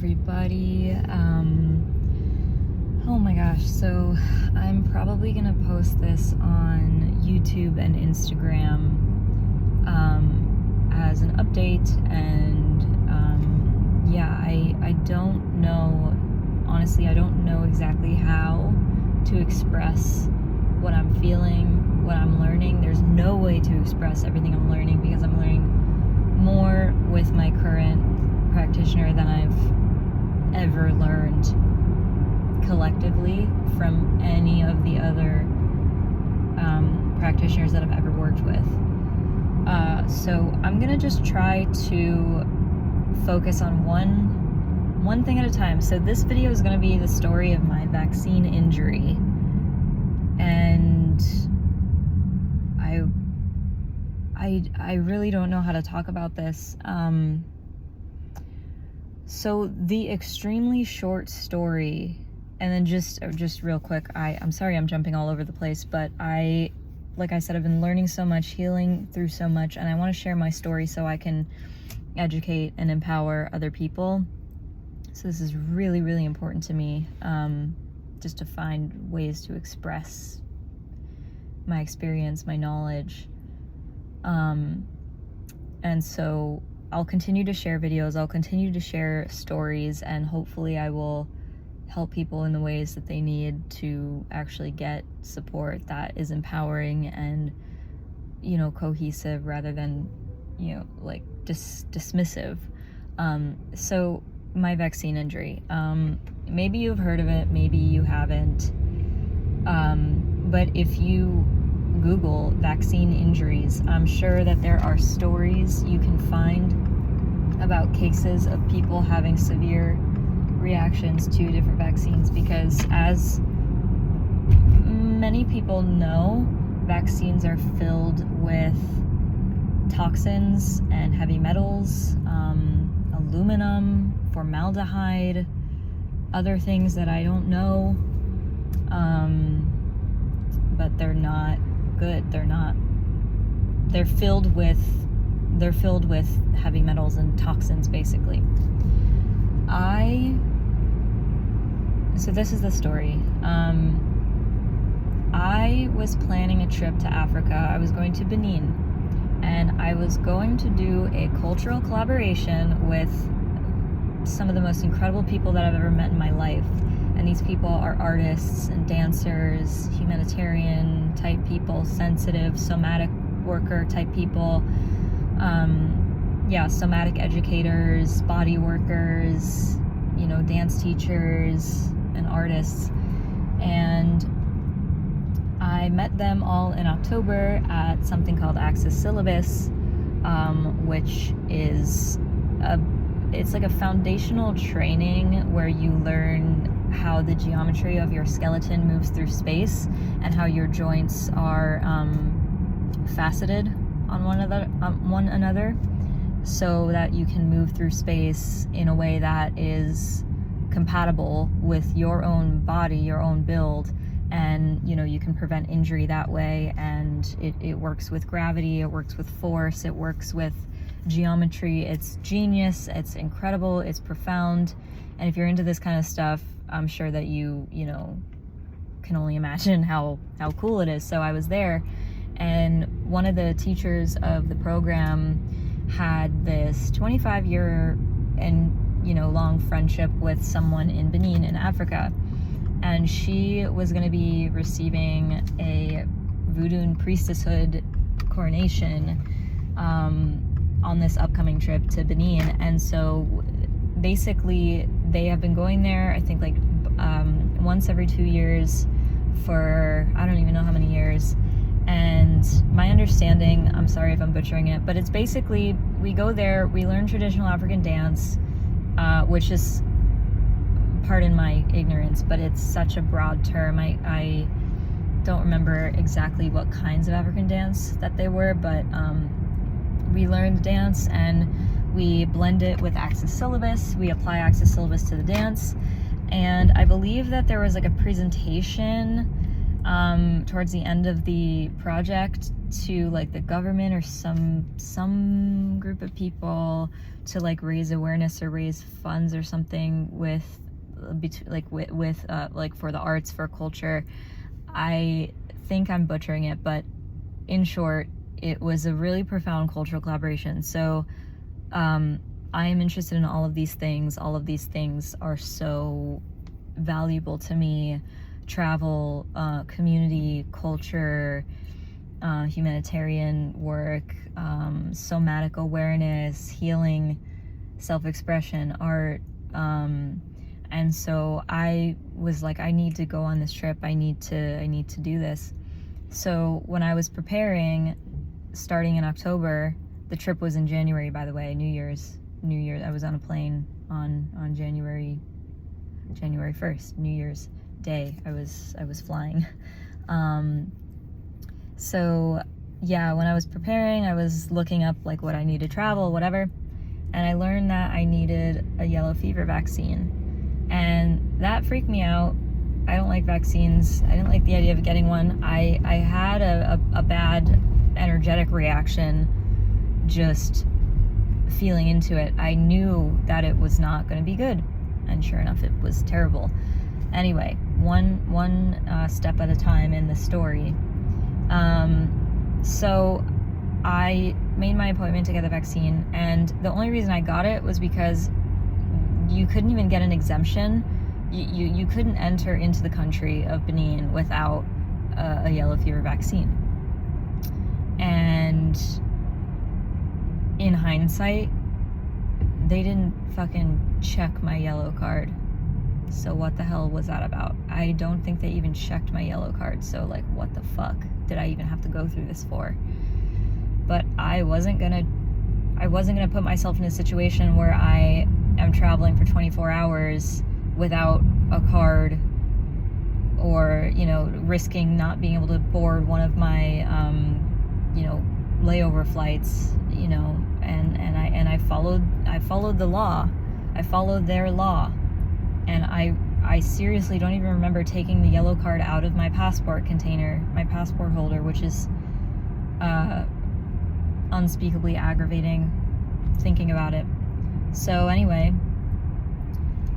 everybody. Oh my gosh, so I'm probably gonna post this on YouTube and Instagram as an update, and I don't know, honestly, I don't know exactly how to express what I'm feeling, what I'm learning. There's no way to express everything I'm learning because I'm learning more with my current practitioner than I've ever learned collectively from any of the other practitioners that I've ever worked with. So I'm gonna just try to focus on one thing at a time. So this video is gonna be the story of my vaccine injury, and I really don't know how to talk about this. So the extremely short story, and then just real quick, I'm sorry I'm jumping all over the place, but like I said, I've been learning so much, healing through so much, and I want to share my story so I can educate and empower other people. So this is really, really important to me, just to find ways to express my experience, my knowledge. And so I'll continue to share videos, I'll continue to share stories, and hopefully I will help people in the ways that they need to actually get support that is empowering and, cohesive rather than, like dismissive. So my vaccine injury, maybe you've heard of it, maybe you haven't, but if you Google vaccine injuries, I'm sure that there are stories you can find about cases of people having severe reactions to different vaccines, because as many people know, vaccines are filled with toxins and heavy metals, aluminum, formaldehyde, other things that I don't know, but they're not good. They're filled with heavy metals and toxins, basically. So this is the story. I was planning a trip to Africa. I was going to Benin, and I was going to do a cultural collaboration with some of the most incredible people that I've ever met in my life. And these people are artists and dancers, humanitarian type people, sensitive, somatic worker type people, somatic educators, body workers, dance teachers and artists. And I met them all in October at something called Access Syllabus, which is it's like a foundational training where you learn how the geometry of your skeleton moves through space and how your joints are faceted on one another, so that you can move through space in a way that is compatible with your own body, your own build, and you can prevent injury that way. And it works with gravity, it works with force, it works with geometry. It's genius, it's incredible, it's profound. And if you're into this kind of stuff, I'm sure that you can only imagine how cool it is. So I was there, and one of the teachers of the program had this 25-year and long friendship with someone in Benin in Africa, and she was going to be receiving a voodoo priestesshood coronation on this upcoming trip to Benin. And so basically they have been going there, I think, like once every 2 years for I don't even know how many years. And my understanding, I'm sorry if I'm butchering it, but it's basically, we go there, we learn traditional African dance, which is, pardon my ignorance, but it's such a broad term. I don't remember exactly what kinds of African dance that they were, but we learned dance and we blend it with Access Syllabus. We apply Access Syllabus to the dance. And I believe that there was like a presentation towards the end of the project to like the government or some group of people to like raise awareness or raise funds or something with for the arts, for culture. I think I'm butchering it, but in short, it was a really profound cultural collaboration. So I am interested in all of these things. All of these things are so valuable to me. Travel, community, culture, humanitarian work, somatic awareness, healing, self-expression, art. And so I was like, I need to go on this trip. I need to do this. So when I was preparing, starting in October, the trip was in January, by the way, New Year's. I was on a plane on January 1st, New Year's Day. I was flying. So yeah, when I was preparing, I was looking up like what I need to travel, whatever, and I learned that I needed a yellow fever vaccine, and that freaked me out. I don't like vaccines. I didn't like the idea of getting one. I had a bad energetic reaction just feeling into it. I knew that it was not going to be good, and sure enough, it was terrible. Anyway, one step at a time in the story. So I made my appointment to get the vaccine, and the only reason I got it was because you couldn't even get an exemption. You couldn't enter into the country of Benin without a yellow fever vaccine. And in hindsight, they didn't fucking check my yellow card. So what the hell was that about? I don't think they even checked my yellow card. So like, what the fuck did I even have to go through this for? But I wasn't gonna put myself in a situation where I am traveling for 24 hours without a card, or, you know, risking not being able to board one of my, layover flights, and I followed the law. I followed their law. And I seriously don't even remember taking the yellow card out of my passport container, my passport holder, which is unspeakably aggravating thinking about it. So anyway,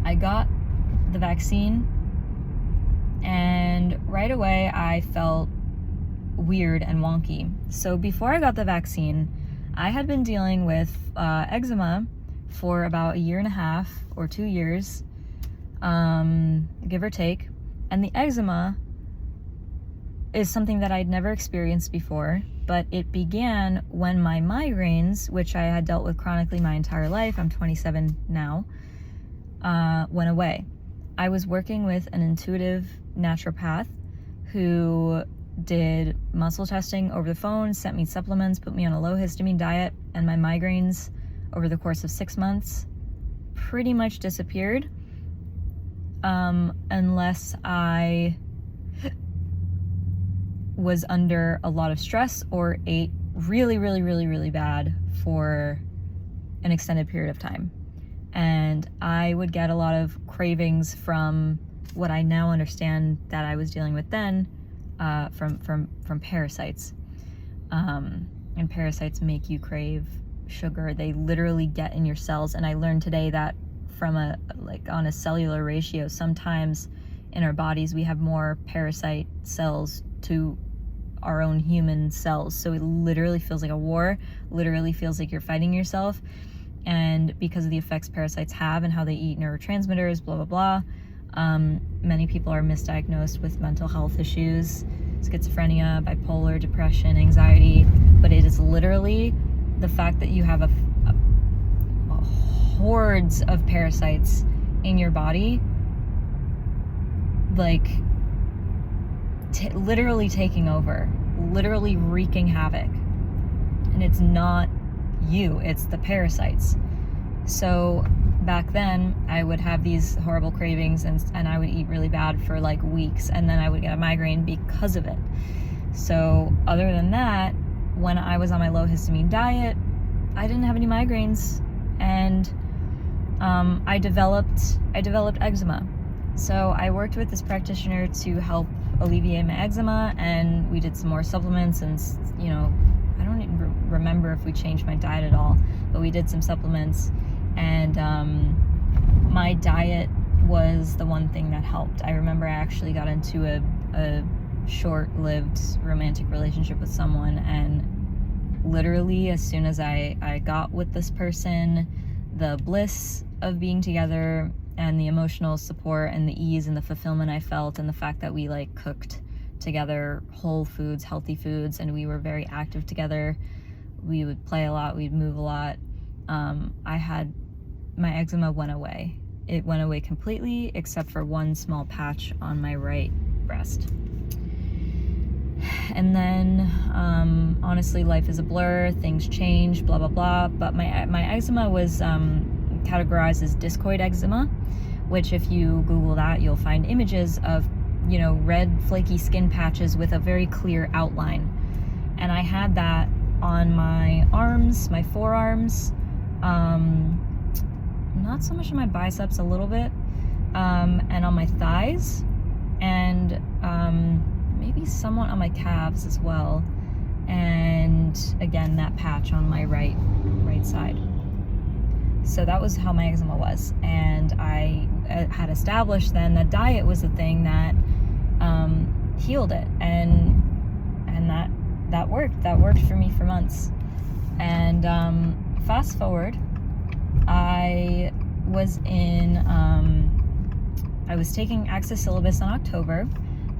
I got the vaccine, and right away I felt weird and wonky. So before I got the vaccine, I had been dealing with eczema for about 1.5 or 2 years, give or take. And the eczema is something that I'd never experienced before, but it began when my migraines, which I had dealt with chronically my entire life, I'm 27 now, went away. I was working with an intuitive naturopath who did muscle testing over the phone, sent me supplements, put me on a low histamine diet, and my migraines over the course of 6 months pretty much disappeared, unless I was under a lot of stress or ate really, really, really, really bad for an extended period of time. And I would get a lot of cravings from what I now understand that I was dealing with then, from parasites. And parasites make you crave sugar. They literally get in your cells. And I learned today that on a cellular ratio, sometimes in our bodies we have more parasite cells to our own human cells. So it literally feels like a war, literally feels like you're fighting yourself. And because of the effects parasites have and how they eat neurotransmitters, blah, blah, blah, many people are misdiagnosed with mental health issues, schizophrenia, bipolar, depression, anxiety. But it is literally the fact that you have a hordes of parasites in your body, like literally taking over, literally wreaking havoc. And it's not you, it's the parasites. So back then I would have these horrible cravings, and I would eat really bad for like weeks, and then I would get a migraine because of it. So other than that, when I was on my low histamine diet, I didn't have any migraines, and I developed eczema. So I worked with this practitioner to help alleviate my eczema, and we did some more supplements, and I don't even remember if we changed my diet at all, but we did some supplements, and my diet was the one thing that helped. I remember I actually got into a short-lived romantic relationship with someone, and literally as soon as I got with this person, the bliss of being together and the emotional support and the ease and the fulfillment I felt, and the fact that we like cooked together whole foods, healthy foods, and we were very active together. We would play a lot, we'd move a lot. My eczema went away. It went away completely, except for one small patch on my right breast. And then, honestly, life is a blur, things change, blah, blah, blah. But my eczema was categorized as discoid eczema, which if you Google that, you'll find images of, red flaky skin patches with a very clear outline. And I had that on my arms, my forearms, not so much on my biceps, a little bit, and on my thighs, and maybe somewhat on my calves as well. And again, that patch on my right side. So that was how my eczema was. And I had established then that diet was the thing that healed it, and that worked. That worked for me for months. And fast forward, I was taking Access Syllabus in October.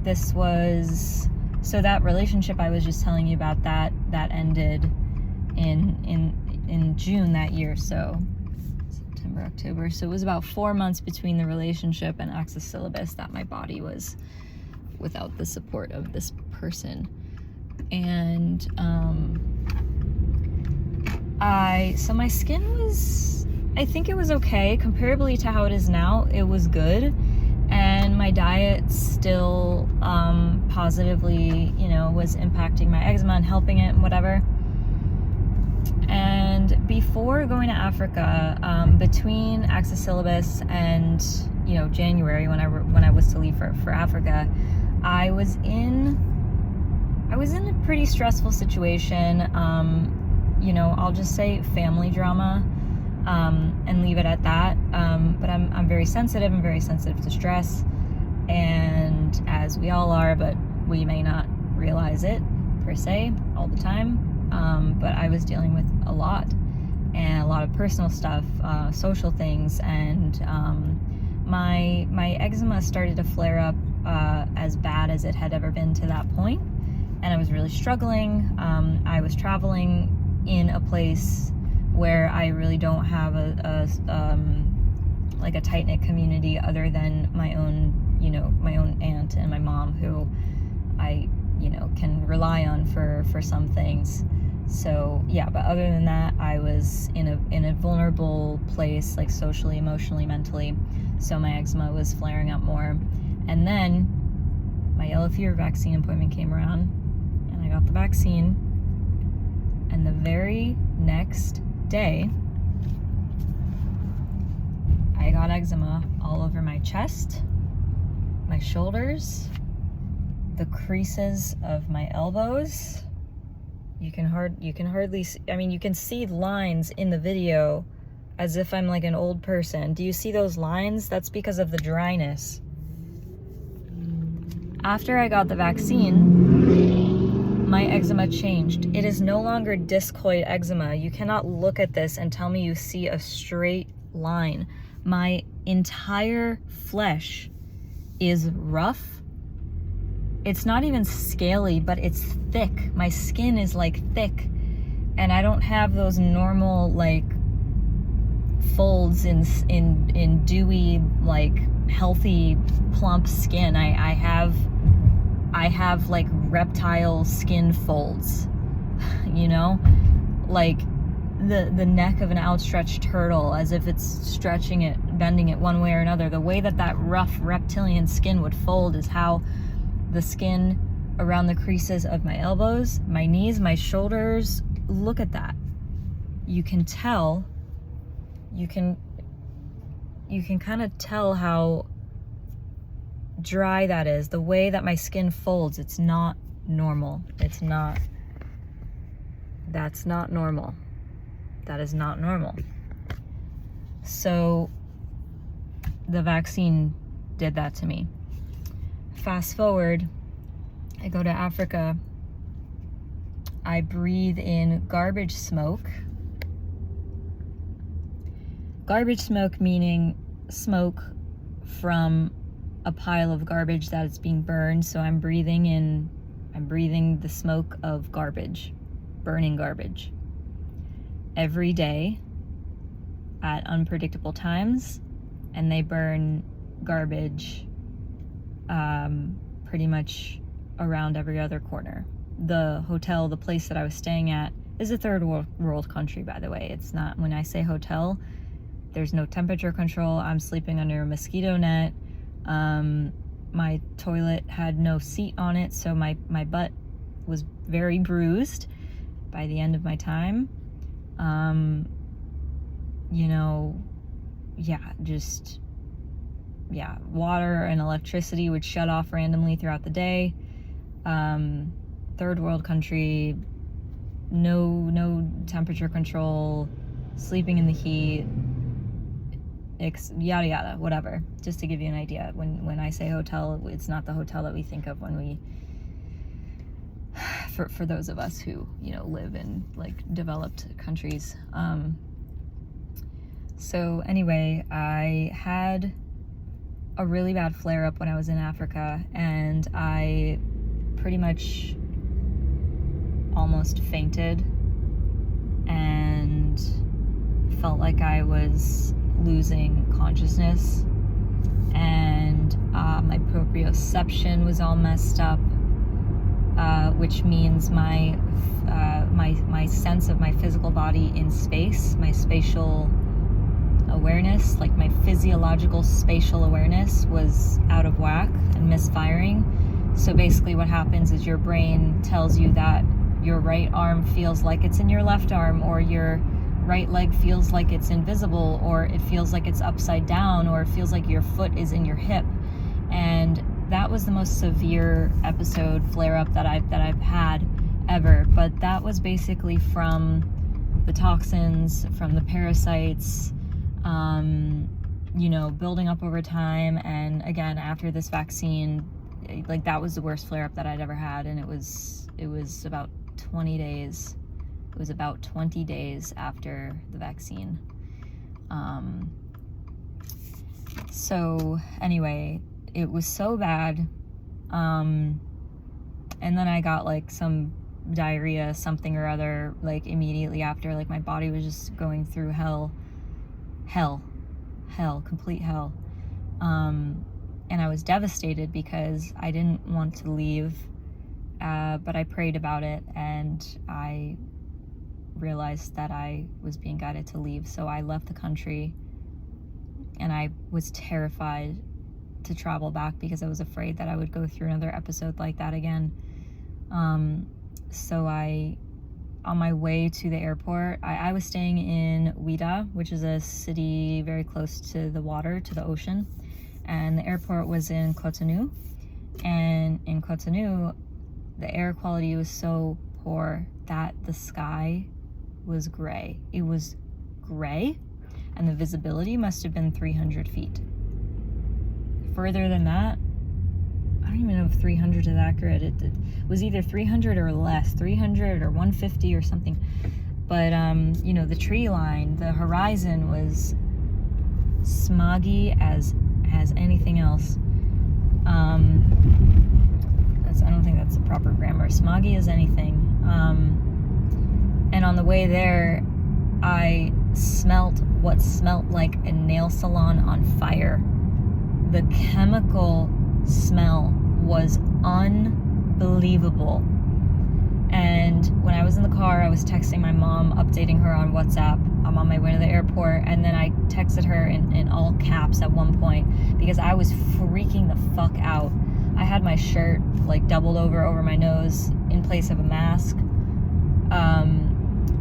This was, so that relationship I was just telling you about, that ended in June that year. So September, October. So it was about 4 months between the relationship and Access Syllabus that my body was without the support of this person. And so my skin was, I think it was okay comparably to how it is now. It was good, and my diet still positively, was impacting my eczema and helping it and whatever. And before going to Africa, between Access Syllabus and January, when I was to leave for Africa, I was in a pretty stressful situation. I'll just say family drama, and leave it at that. But I'm very sensitive. I'm very sensitive to stress, and as we all are, but we may not realize it per se all the time. But I was dealing with a lot, and a lot of personal stuff, social things, and my eczema started to flare up as bad as it had ever been to that point, and I was really struggling. I was traveling in a place where I really don't have a tight-knit community other than my own aunt and my mom, who I can rely on for some things. So yeah, but other than that, I was in a vulnerable place, like socially, emotionally, mentally. So my eczema was flaring up more. And then my yellow fever vaccine appointment came around, and I got the vaccine. And the very next day, I got eczema all over my chest, my shoulders, the creases of my elbows. You can hardly see, you can see lines in the video as if I'm like an old person. Do you see those lines? That's because of the dryness. After I got the vaccine, my eczema changed. It is no longer discoid eczema. You cannot look at this and tell me you see a straight line. My entire flesh is rough. It's not even scaly, but it's thick. My skin is like thick, and I don't have those normal like folds in dewy, like healthy, plump skin. I have like reptile skin folds, like the neck of an outstretched turtle, as if it's stretching it, bending it one way or another. The way that rough reptilian skin would fold is how the skin around the creases of my elbows, my knees, my shoulders, look at that. You can tell, you can kind of tell how dry that is, the way that my skin folds, it's not normal. That's not normal. That is not normal. So the vaccine did that to me. Fast forward, I go to Africa. I breathe in garbage smoke. Garbage smoke meaning smoke from a pile of garbage that is being burned. So I'm breathing the smoke of garbage, burning garbage. Every day at unpredictable times, and they burn garbage pretty much around every other corner. The hotel, the place that I was staying at, is a third world country, by the way. It's not, when I say hotel, there's no temperature control. I'm sleeping under a mosquito net. My toilet had no seat on it, so my butt was very bruised by the end of my time. Water and electricity would shut off randomly throughout the day. Third world country, no temperature control, sleeping in the heat, yada yada, whatever. Just to give you an idea, when I say hotel, it's not the hotel that we think of when we, for those of us who, live in like developed countries. So anyway, I had a really bad flare-up when I was in Africa, and I pretty much almost fainted and felt like I was losing consciousness, and my proprioception was all messed up, which means my sense of my physical body in space, my spatial awareness, like my physiological spatial awareness, was out of whack and misfiring. So basically what happens is your brain tells you that your right arm feels like it's in your left arm, or your right leg feels like it's invisible, or it feels like it's upside down, or it feels like your foot is in your hip. And that was the most severe episode flare-up that I've had ever. But that was basically from the toxins, from the parasites, building up over time. And again, after this vaccine, like, that was the worst flare-up that I'd ever had. And it was about 20 days. It was about 20 days after the vaccine. So anyway, it was so bad. And then I got like some diarrhea, something or other, like immediately after. Like, my body was just going through hell, complete hell. And I was devastated because I didn't want to leave, but I prayed about it, and I realized that I was being guided to leave. So I left the country, and I was terrified to travel back because I was afraid that I would go through another episode like that again. So on my way to the airport, I was staying in Ouida, which is a city very close to the water, to the ocean. And the airport was in Cotonou. And in Cotonou, the air quality was so poor that the sky was gray. It was gray, and the visibility must have been 300 feet. Further than that, I don't even know if 300 is accurate. It was either 300 or less, 300 or 150 or something. But, the tree line, the horizon was smoggy as anything else. I don't think that's the proper grammar. Smoggy as anything. And on the way there, I smelt what smelt like a nail salon on fire. The chemical smell was unbelievable. And when I was in the car, I was texting my mom, updating her on WhatsApp. I'm on my way to the airport, and then I texted her in all caps at one point because I was freaking the fuck out. I had my shirt like doubled over my nose in place of a mask.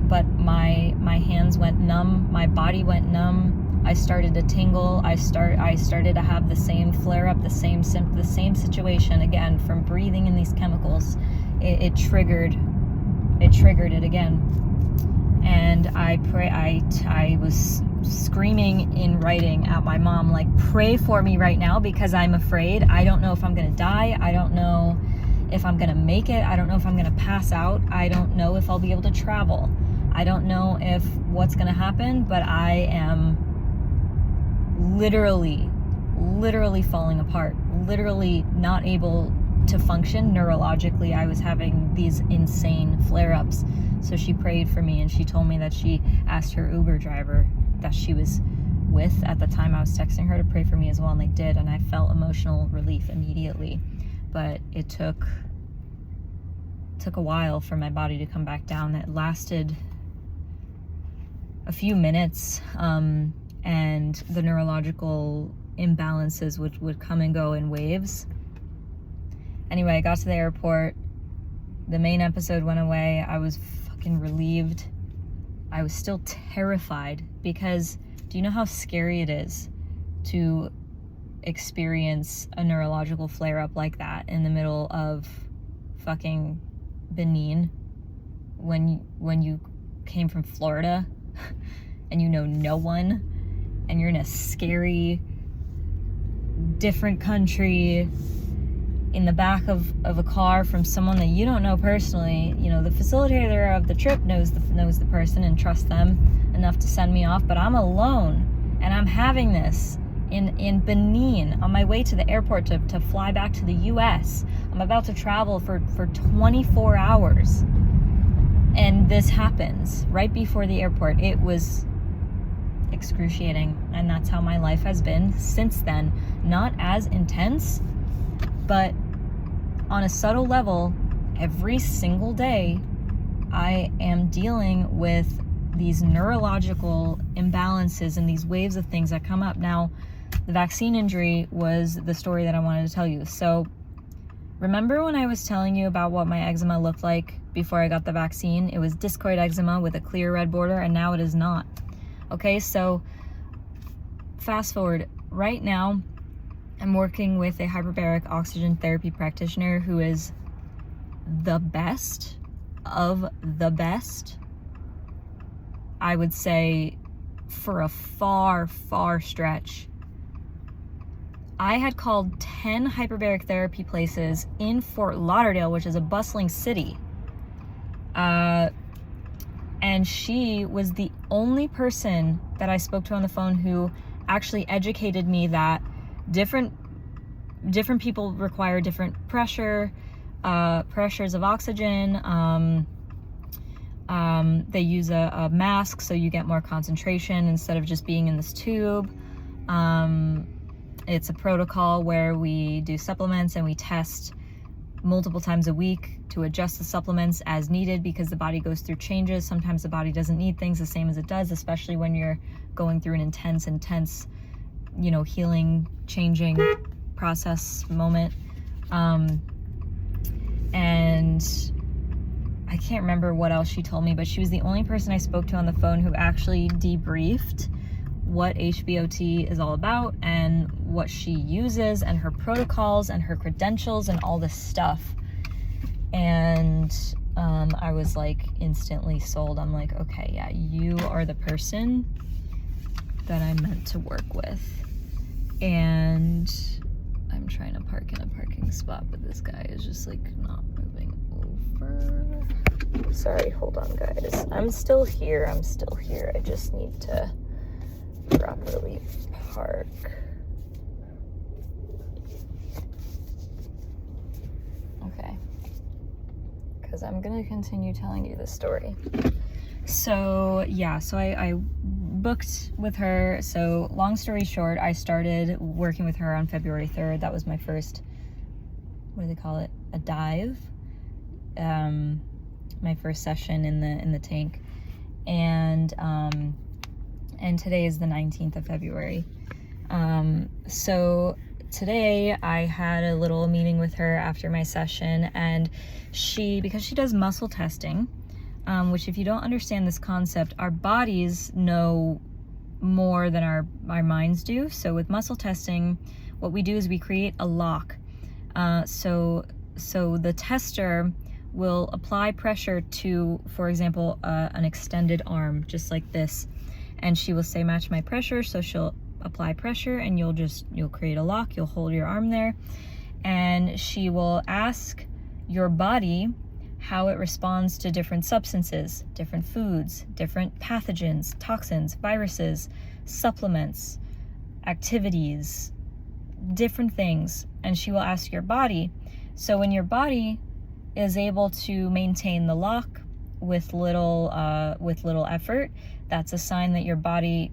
But my hands went numb, my body went numb. I started to tingle. I started to have the same flare-up, the same situation again from breathing in these chemicals. It triggered it again. And I was screaming in writing at my mom, like, pray for me right now because I'm afraid. I don't know if I'm gonna die. I don't know if I'm gonna make it. I don't know if I'm gonna pass out. I don't know if I'll be able to travel. I don't know if what's gonna happen, but I am literally falling apart, literally not able to function neurologically. I was having these insane flare-ups. So she prayed for me, and she told me that she asked her Uber driver that she was with at the time I was texting her to pray for me as well, and they did, and I felt emotional relief immediately. But it took a while for my body to come back down. That lasted a few minutes, and the neurological imbalances would come and go in waves. Anyway, I got to the airport. The main episode went away. I was fucking relieved. I was still terrified because do you know how scary it is to experience a neurological flare-up like that in the middle of fucking Benin when you came from Florida and you know no one and you're in a scary different country in the back of a car from someone that you don't know personally. You know, the facilitator of the trip knows the person and trusts them enough to send me off, but I'm alone and I'm having this in Benin on my way to the airport to fly back to the US. I'm about to travel for 24 hours and this happens right before the airport. It was excruciating, and that's how my life has been since then. Not as intense, but on a subtle level, every single day, I am dealing with these neurological imbalances and these waves of things that come up. Now, the vaccine injury was the story that I wanted to tell you. So, remember when I was telling you about what my eczema looked like before I got the vaccine? It was discoid eczema with a clear red border, and now it is not. Okay, so fast forward. Right now, I'm working with a hyperbaric oxygen therapy practitioner who is the best of the best. I would say for a far, far stretch. I had called 10 hyperbaric therapy places in Fort Lauderdale, which is a bustling city. And she was the only person that I spoke to on the phone who actually educated me that different people require different pressures of oxygen. They use a mask so you get more concentration instead of just being in this tube. It's a protocol where we do supplements and we test multiple times a week to adjust the supplements as needed because the body goes through changes. Sometimes the body doesn't need things the same as it does, especially when you're going through an intense, healing, changing process moment. And I can't remember what else she told me, but she was the only person I spoke to on the phone who actually debriefed what HBOT is all about and what she uses and her protocols and her credentials and all this stuff. And I was like instantly sold. I'm like, okay, yeah, you are the person that I'm meant to work with. And I'm trying to park in a parking spot, but this guy is just like not moving over. Sorry, hold on guys. I'm still here. I just need to properly park. Okay. Because I'm going to continue telling you this story. So, yeah, I booked with her. So, long story short, I started working with her on February 3rd. That was my first, what do they call it? A dive. My first session in the tank. And today is the 19th of February. So today I had a little meeting with her after my session, and because she does muscle testing, which if you don't understand this concept, our bodies know more than our minds do. So with muscle testing, what we do is we create a lock. So the tester will apply pressure to, for example, an extended arm, just like this. And she will say, match my pressure. So she'll apply pressure and you'll create a lock. You'll hold your arm there. And she will ask your body how it responds to different substances, different foods, different pathogens, toxins, viruses, supplements, activities, different things. And she will ask your body. So when your body is able to maintain the lock with little effort, that's a sign that your body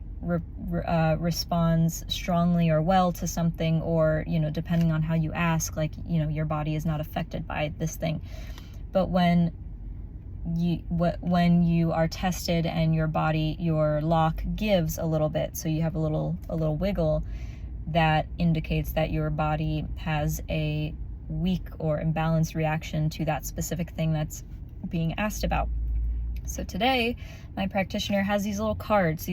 responds strongly or well to something, or, you know, depending on how you ask, like, you know, your body is not affected by this thing. But when you are tested and your lock gives a little bit, so you have a little wiggle, that indicates that your body has a weak or imbalanced reaction to that specific thing that's being asked about. So today, my practitioner has these little cards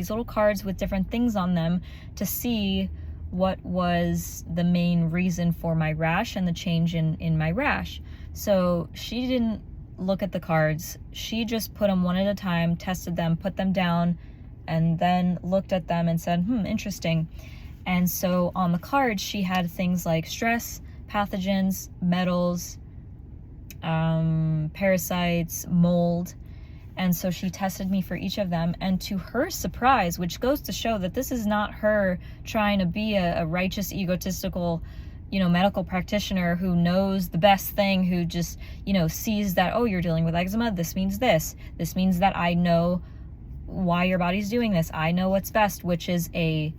with different things on them to see what was the main reason for my rash and the change in my rash. So she didn't look at the cards. She just put them one at a time, tested them, put them down, and then looked at them and said, interesting. And so on the cards, she had things like stress, pathogens, metals, parasites, mold. And so she tested me for each of them, and to her surprise, which goes to show that this is not her trying to be a righteous, egotistical, you know, medical practitioner who knows the best thing, who just, you know, sees that, oh, you're dealing with eczema, this means this. This means that I know why your body's doing this. I know what's best, which is a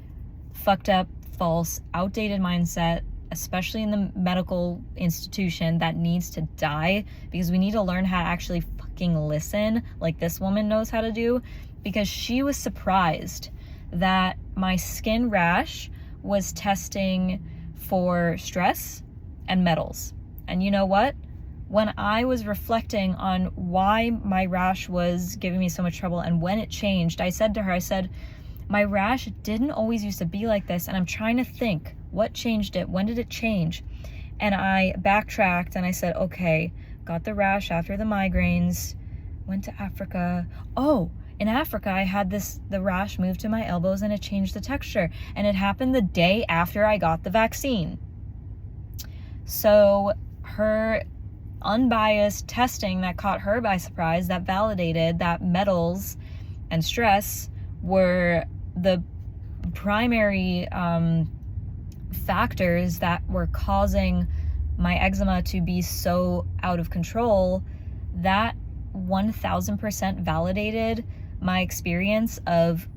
fucked up, false, outdated mindset, especially in the medical institution, that needs to die, because we need to learn how to actually fucking listen, like this woman knows how to do, because she was surprised that my skin rash was testing for stress and metals. And you know what? When I was reflecting on why my rash was giving me so much trouble and when it changed, I said to her, my rash didn't always used to be like this, and I'm trying to think what changed it. When did it change? And I backtracked and I said, okay, got the rash after the migraines, went to Africa. Oh, in Africa, I had the rash moved to my elbows and it changed the texture. And it happened the day after I got the vaccine. So her unbiased testing that caught her by surprise, that validated that metals and stress were the primary factors that were causing my eczema to be so out of control, that 1000% validated my experience of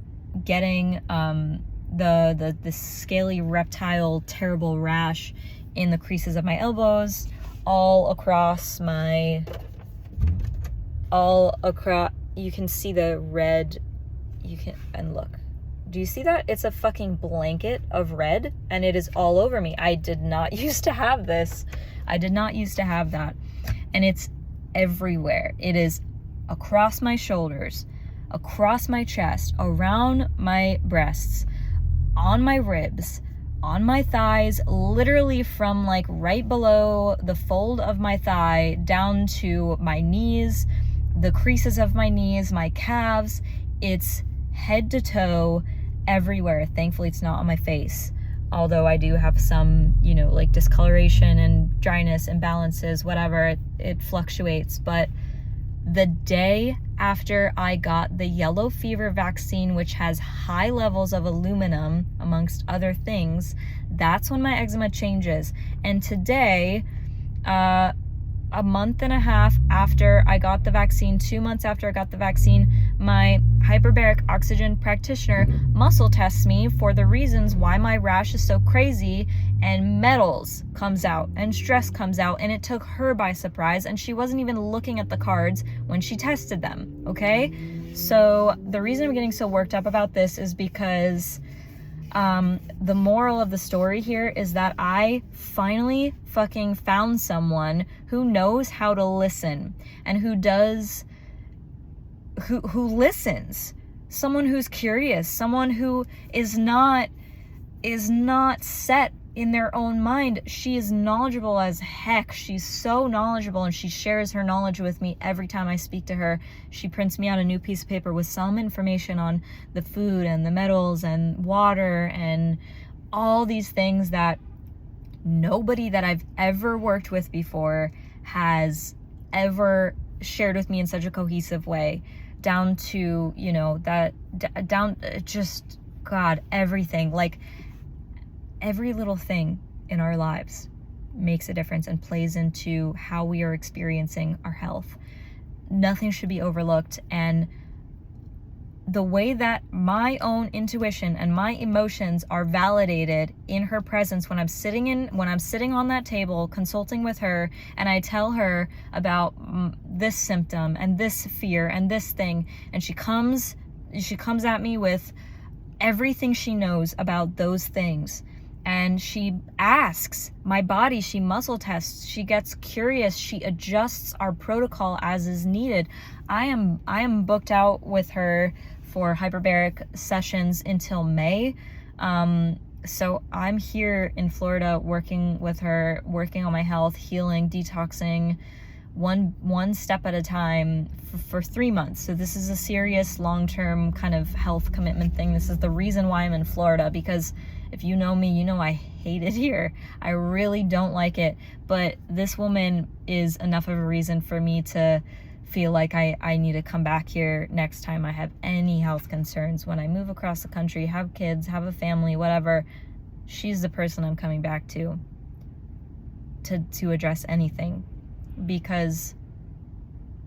getting the scaly reptile terrible rash in the creases of my elbows, all across, you can see the red, and look, do you see that? It's a fucking blanket of red, and it is all over me. I did not used to have this. I did not used to have that. And it's everywhere. It is across my shoulders, across my chest, around my breasts, on my ribs, on my thighs, literally from like right below the fold of my thigh down to my knees, the creases of my knees, my calves. It's head to toe, everywhere. Thankfully, it's not on my face. Although I do have some, you know, like discoloration and dryness, imbalances, whatever, it fluctuates. But the day after I got the yellow fever vaccine, which has high levels of aluminum, amongst other things, that's when my eczema changes. And today, a month and a half after I got the vaccine, 2 months after I got the vaccine, my hyperbaric oxygen practitioner muscle tests me for the reasons why my rash is so crazy, and metals comes out and stress comes out, and it took her by surprise, and she wasn't even looking at the cards when she tested them, okay? So the reason I'm getting so worked up about this is because the moral of the story here is that I finally fucking found someone who knows how to listen, and who listens, someone who's curious, someone who is not set in their own mind. She is knowledgeable as heck. She's so knowledgeable, and she shares her knowledge with me every time I speak to her. She prints me out a new piece of paper with some information on the food and the metals and water and all these things that nobody that I've ever worked with before has ever shared with me in such a cohesive way, down to, you know, that down just, God, everything. Like, every little thing in our lives makes a difference and plays into how we are experiencing our health. Nothing should be overlooked. And the way that my own intuition and my emotions are validated in her presence, when I'm sitting on that table consulting with her, and I tell her about this symptom and this fear and this thing, and she comes at me with everything she knows about those things, and she asks my body, she muscle tests, she gets curious, she adjusts our protocol as is needed. I am booked out with her for hyperbaric sessions until May. So I'm here in Florida working with her, working on my health, healing, detoxing, one step at a time for 3 months. So this is a serious long-term kind of health commitment thing. This is the reason why I'm in Florida, because if you know me, you know I hate it here. I really don't like it. But this woman is enough of a reason for me to feel like I need to come back here next time I have any health concerns. When I move across the country, have kids, have a family, whatever, she's the person I'm coming back to address anything. Because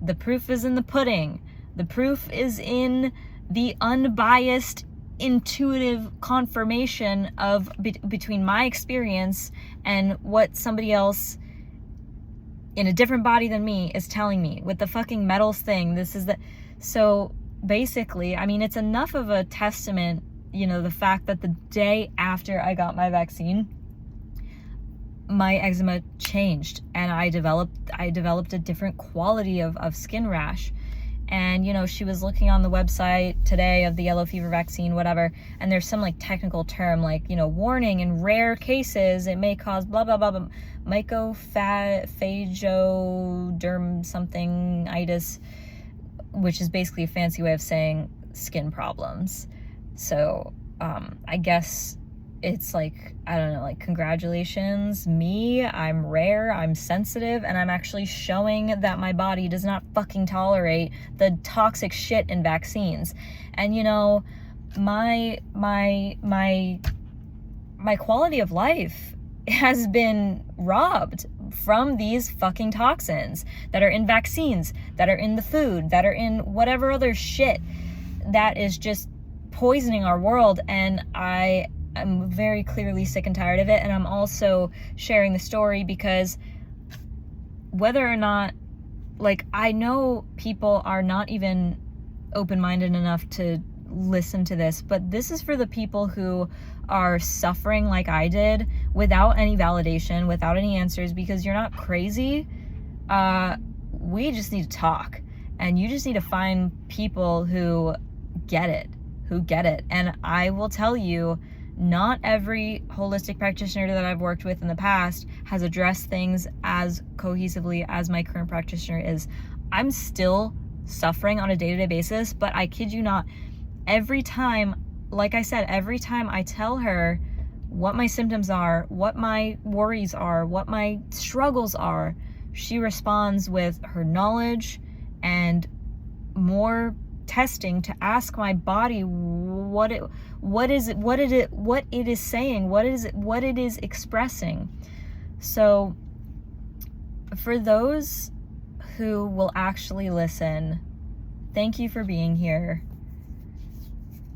the proof is in the pudding. The proof is in the unbiased, intuitive confirmation of between my experience and what somebody else in a different body than me is telling me with the fucking metals thing. So basically, I mean, it's enough of a testament, you know, the fact that the day after I got my vaccine, my eczema changed, and I developed a different quality of skin rash. And, you know, she was looking on the website today of the yellow fever vaccine, whatever, and there's some like technical term, like, you know, warning, in rare cases it may cause blah blah blah, blah mycophagoderm something itis, which is basically a fancy way of saying skin problems. So I guess it's like, I don't know, like, congratulations me, I'm rare, I'm sensitive, and I'm actually showing that my body does not fucking tolerate the toxic shit in vaccines. And, you know, my quality of life has been robbed from these fucking toxins that are in vaccines, that are in the food, that are in whatever other shit that is just poisoning our world. And I'm very clearly sick and tired of it. And I'm also sharing the story because whether or not, like, I know people are not even open-minded enough to listen to this, but this is for the people who are suffering like I did without any validation, without any answers, because you're not crazy. We just need to talk, and you just need to find people who get it. And I will tell you, not every holistic practitioner that I've worked with in the past has addressed things as cohesively as my current practitioner is. I'm still suffering on a day-to-day basis, but I kid you not, every time, like I said, every time I tell her what my symptoms are, what my worries are, what my struggles are, she responds with her knowledge and more testing to ask my body what it is saying, what it is expressing. So for those who will actually listen, thank you for being here.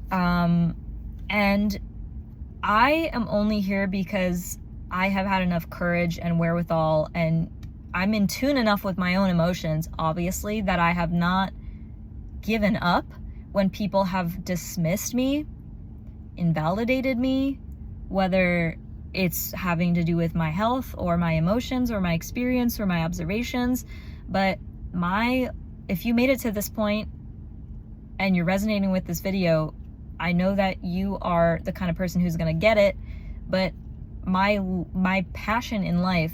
And I am only here because I have had enough courage and wherewithal, and I'm in tune enough with my own emotions, obviously, that I have not given up when people have dismissed me, invalidated me, whether it's having to do with my health or my emotions or my experience or my observations. But if you made it to this point, and you're resonating with this video, I know that you are the kind of person who's going to get it, but my passion in life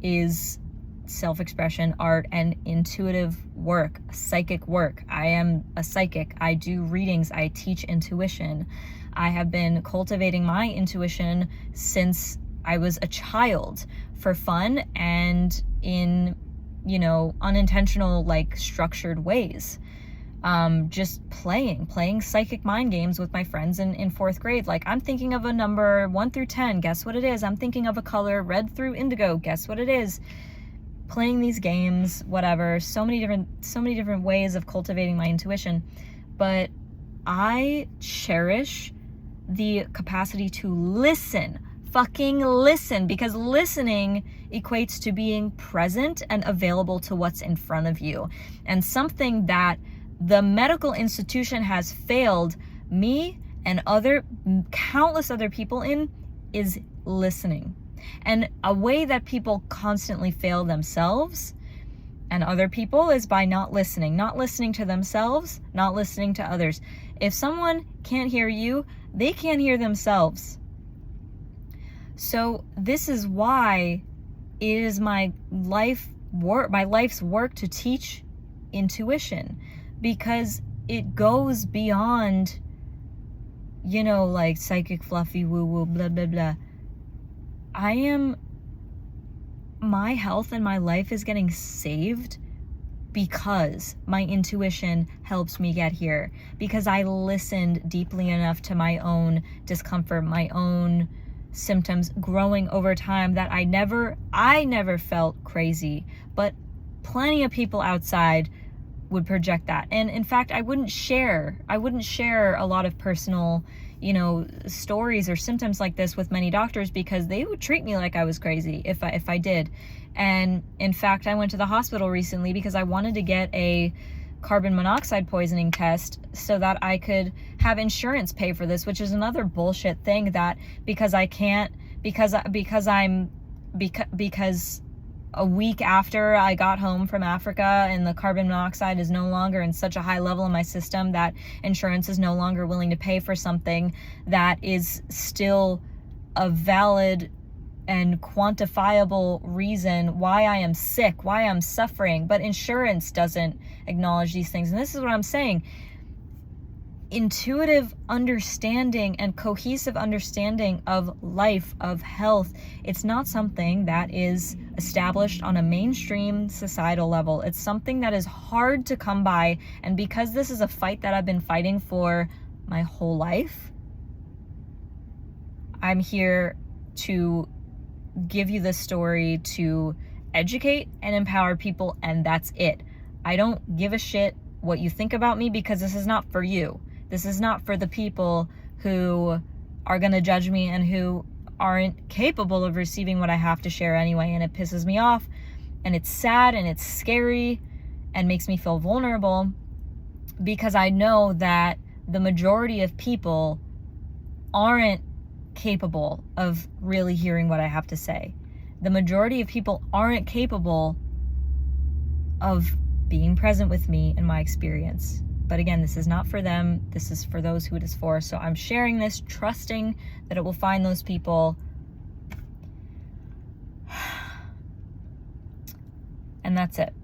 is self-expression, art, and intuitive work, psychic work. I am a psychic. I do readings. I teach intuition. I have been cultivating my intuition since I was a child for fun and in, you know, unintentional, like structured ways. Just playing psychic mind games with my friends in 4th grade. Like, I'm thinking of a number 1 through 10. Guess what it is? I'm thinking of a color red through indigo. Guess what it is? Playing these games, whatever. So many different ways of cultivating my intuition. But I cherish the capacity to listen. Fucking listen, because listening equates to being present and available to what's in front of you. And something that the medical institution has failed me and countless other people in is listening. And a way that people constantly fail themselves and other people is by not listening to themselves, not listening to others. If someone can't hear you, they can't hear themselves. So this is why it is my life's work to teach intuition, because it goes beyond, you know, like psychic fluffy woo woo blah blah blah. My health and my life is getting saved because my intuition helps me get here, because I listened deeply enough to my own discomfort, my own symptoms growing over time, that I never felt crazy, but plenty of people outside would project that. And in fact, I wouldn't share a lot of personal, you know, stories or symptoms like this with many doctors, because they would treat me like I was crazy if I did. And in fact, I went to the hospital recently because I wanted to get a carbon monoxide poisoning test so that I could have insurance pay for this, which is another bullshit thing, that because a week after I got home from Africa and the carbon monoxide is no longer in such a high level in my system that insurance is no longer willing to pay for something that is still a valid and quantifiable reason why I am sick, why I'm suffering, but insurance doesn't acknowledge these things. And this is what I'm saying. Intuitive understanding and cohesive understanding of life, of health, it's not something that is established on a mainstream societal level. It's something that is hard to come by. And because this is a fight that I've been fighting for my whole life, I'm here to give you this story to educate and empower people, and that's it. I don't give a shit what you think about me, because this is not for you. This is not for the people who are going to judge me and who aren't capable of receiving what I have to share anyway. And it pisses me off, and it's sad, and it's scary, and makes me feel vulnerable, because I know that the majority of people aren't capable of really hearing what I have to say. The majority of people aren't capable of being present with me in my experience. But again, this is not for them. This is for those who it is for. So I'm sharing this, trusting that it will find those people. And that's it.